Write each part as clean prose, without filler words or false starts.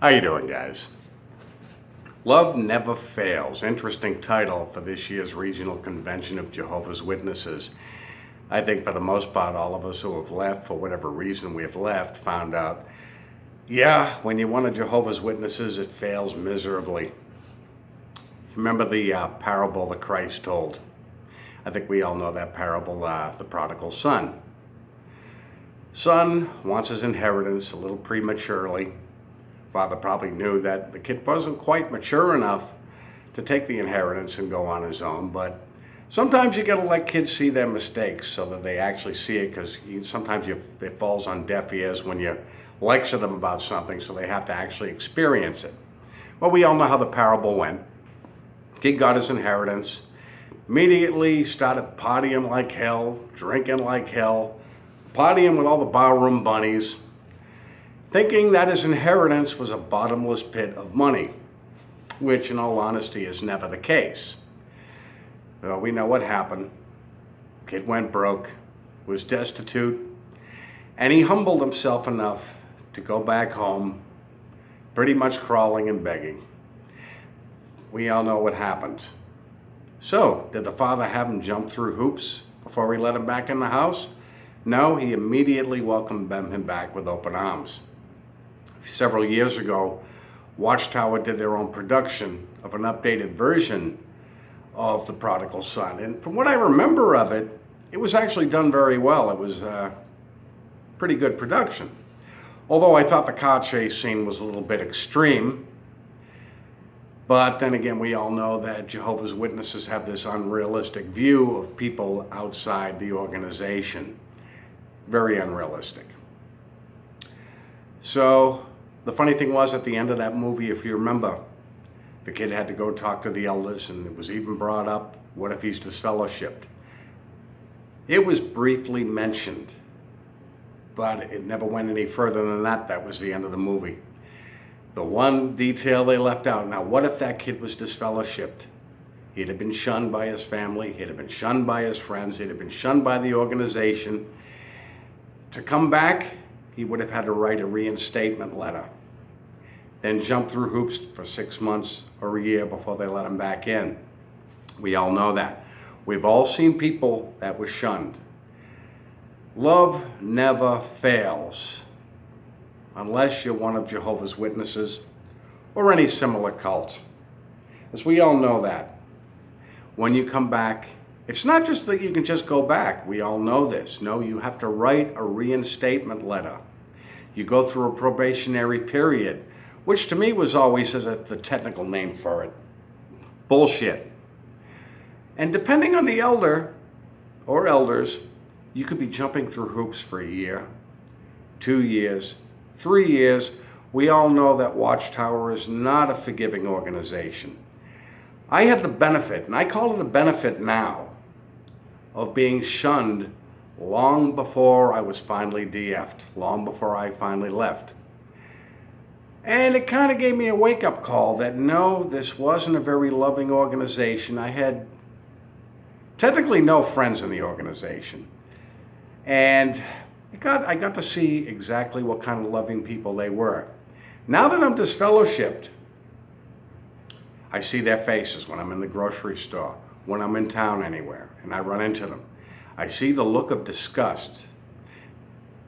How you doing, guys? Love Never Fails. Interesting title for this year's regional convention of Jehovah's Witnesses. I think for the most part, all of us who have left, for whatever reason we have left, found out, yeah, when you're one of Jehovah's Witnesses, it fails miserably. Remember the parable that Christ told? I think we all know that parable, the prodigal son. Son wants his inheritance a little prematurely. Father probably knew that the kid wasn't quite mature enough to take the inheritance and go on his own, but sometimes you gotta let kids see their mistakes so that they actually see it, because sometimes it falls on deaf ears when you lecture them about something, so they have to actually experience it. Well, we all know how the parable went. Kid got his inheritance, immediately started partying like hell, drinking like hell, partying with all the barroom bunnies, thinking that his inheritance was a bottomless pit of money, which in all honesty is never the case. Well, we know what happened. Kid went broke, was destitute, and he humbled himself enough to go back home, pretty much crawling and begging. We all know what happened. So, did the father have him jump through hoops before he let him back in the house? No, he immediately welcomed him back with open arms. Several years ago, Watchtower did their own production of an updated version of The Prodigal Son. And from what I remember of it, it was actually done very well. It was a pretty good production. Although I thought the car chase scene was a little bit extreme. But then again, we all know that Jehovah's Witnesses have this unrealistic view of people outside the organization. Very unrealistic. So, the funny thing was, at the end of that movie, if you remember, the kid had to go talk to the elders, and it was even brought up, what if he's disfellowshipped? It was briefly mentioned, but it never went any further than that. That was the end of the movie. The one detail they left out, now what if that kid was disfellowshipped? He'd have been shunned by his family, he'd have been shunned by his friends, he'd have been shunned by the organization. To come back, he would have had to write a reinstatement letter, then jump through hoops for 6 months or a year before they let him back in. We all know that. We've all seen people that were shunned. Love never fails, unless you're one of Jehovah's Witnesses or any similar cult. As we all know that. When you come back, it's not just that you can just go back. We all know this. No, you have to write a reinstatement letter. You go through a probationary period, which to me was always the technical name for it. Bullshit. And depending on the elder or elders, you could be jumping through hoops for a year, 2 years, 3 years. We all know that Watchtower is not a forgiving organization. I had the benefit, and I call it a benefit now, of being shunned long before I was finally DF'd, long before I finally left. And it kind of gave me a wake-up call that no, this wasn't a very loving organization. I had technically no friends in the organization. And I got to see exactly what kind of loving people they were. Now that I'm disfellowshipped, I see their faces when I'm in the grocery store, when I'm in town anywhere, and I run into them. I see the look of disgust.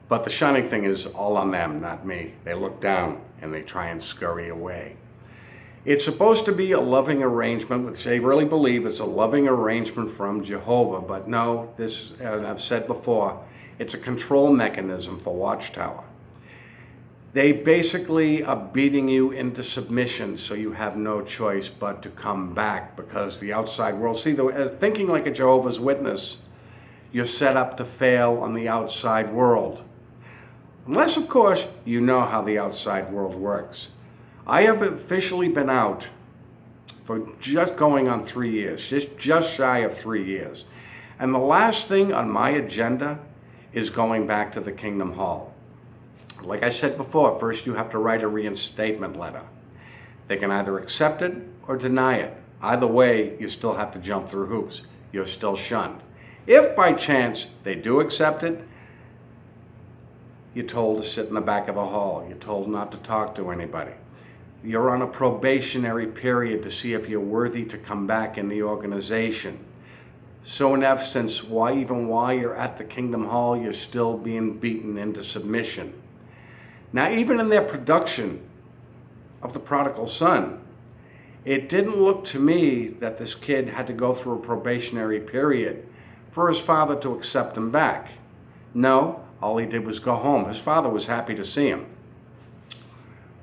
But the shunning thing is all on them, not me. They look down and they try and scurry away. It's supposed to be a loving arrangement, which they really believe is a loving arrangement from Jehovah, but no, this, as I've said before, it's a control mechanism for Watchtower. They basically are beating you into submission, so you have no choice but to come back, because the outside world, see, thinking like a Jehovah's Witness, you're set up to fail on the outside world. Unless, of course, you know how the outside world works. I have officially been out for just going on 3 years, just shy of 3 years. And the last thing on my agenda is going back to the Kingdom Hall. Like I said before, first you have to write a reinstatement letter. They can either accept it or deny it. Either way, you still have to jump through hoops. You're still shunned. If by chance they do accept it, you're told to sit in the back of the hall. You're told not to talk to anybody. you're on a probationary period to see if you're worthy to come back in the organization. So in essence, even while you're at the Kingdom Hall, you're still being beaten into submission. Now, even in their production of The Prodigal Son, it didn't look to me that this kid had to go through a probationary period for his father to accept him back. No, all he did was go home. His father was happy to see him.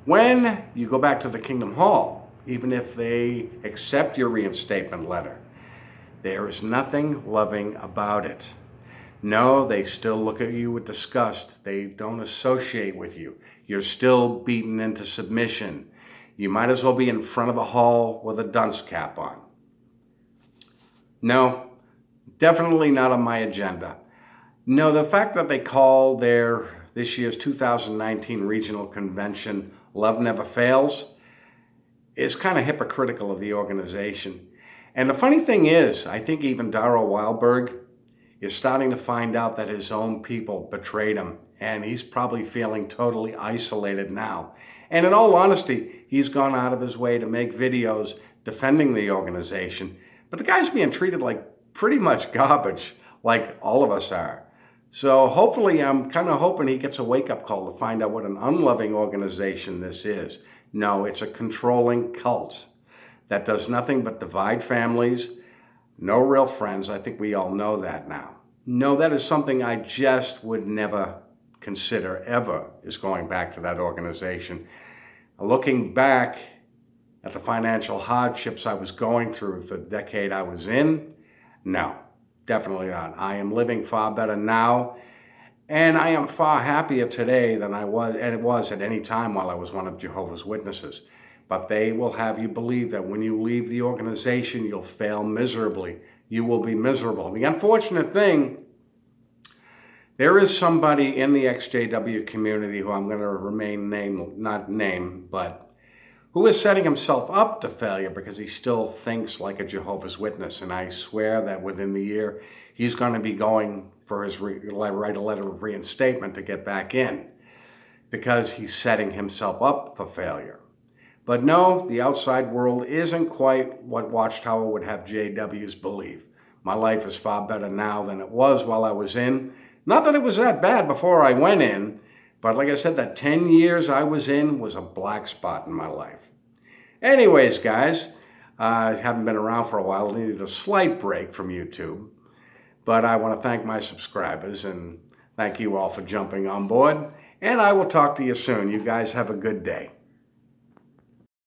When you go back to the Kingdom Hall, even if they accept your reinstatement letter, there is nothing loving about it. No, they still look at you with disgust. They don't associate with you. You're still beaten into submission. You might as well be in front of a hall with a dunce cap on. No, definitely not on my agenda. No, the fact that they call this year's 2019 regional convention Love Never Fails is kind of hypocritical of the organization. And the funny thing is, I think even Darrell Wildberg is starting to find out that his own people betrayed him, and he's probably feeling totally isolated now. And in all honesty, he's gone out of his way to make videos defending the organization, but the guy's being treated like pretty much garbage, like all of us are. So hopefully, I'm kind of hoping he gets a wake-up call to find out what an unloving organization this is. No, it's a controlling cult that does nothing but divide families, no real friends. I think we all know that now. No, that is something I just would never consider ever, is going back to that organization. Looking back at the financial hardships I was going through the decade I was in, no, definitely not. I am living far better now, and I am far happier today than I was at any time while I was one of Jehovah's Witnesses. But they will have you believe that when you leave the organization, you'll fail miserably. You will be miserable. The unfortunate thing, there is somebody in the XJW community who I'm going to remain not name, but who is setting himself up to failure because he still thinks like a Jehovah's Witness. And I swear that within the year, he's going to be going for his write a letter of reinstatement to get back in because he's setting himself up for failure. But no, the outside world isn't quite what Watchtower would have JWs believe. My life is far better now than it was while I was in. Not that it was that bad before I went in, but like I said, that 10 years I was in was a black spot in my life. Anyways, guys, I haven't been around for a while. I needed a slight break from YouTube. But I want to thank my subscribers and thank you all for jumping on board. And I will talk to you soon. You guys have a good day.